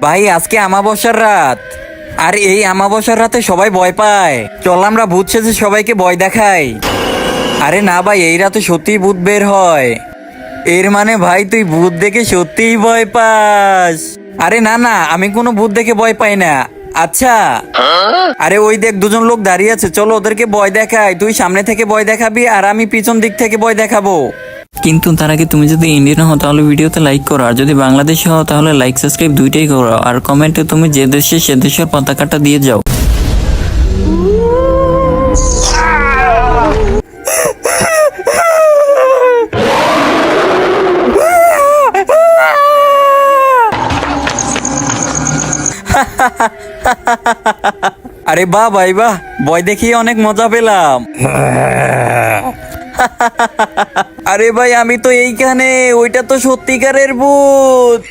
ভাই আজকে আমাবস্যার রাত, আর এই আমাবস্যার রাতে সবাই ভয় পায়। চল আমরা ভূত সেজে সবাইকে ভয় দেখাই। আরে না ভাই, এই রাতে সত্যিই ভূত বের হয়। এর মানে ভাই তুই ভূত দেখে সত্যিই ভয় পাস? আরে না না, আমি কোনো ভূত দেখে ভয় পাই না। আচ্ছা, আরে ওই দেখ দুজন লোক দাঁড়িয়ে আছে, চলো ওদেরকে ভয় দেখাই। তুই সামনে থেকে ভয় দেখাবি আর আমি পিছন দিক থেকে ভয় দেখাবো। কিন্তু তার আগে তুমি যদি ইন্ডিয়ান হও তাহলে ভিডিওতে লাইক করো, আর যদি বাংলাদেশি হও তাহলে লাইক সাবস্ক্রাইব দুইটাই করো, আর কমেন্টে তুমি যে দেশে সে দেশের পতাকাটা দিয়ে যাও। আরে বাহ ভাই বাহ, ভয় দেখিয়ে অনেক মজা পেলাম। আরে ভাই আমি তো এইখানে, ওইটা তো সত্যিকারের ভূত।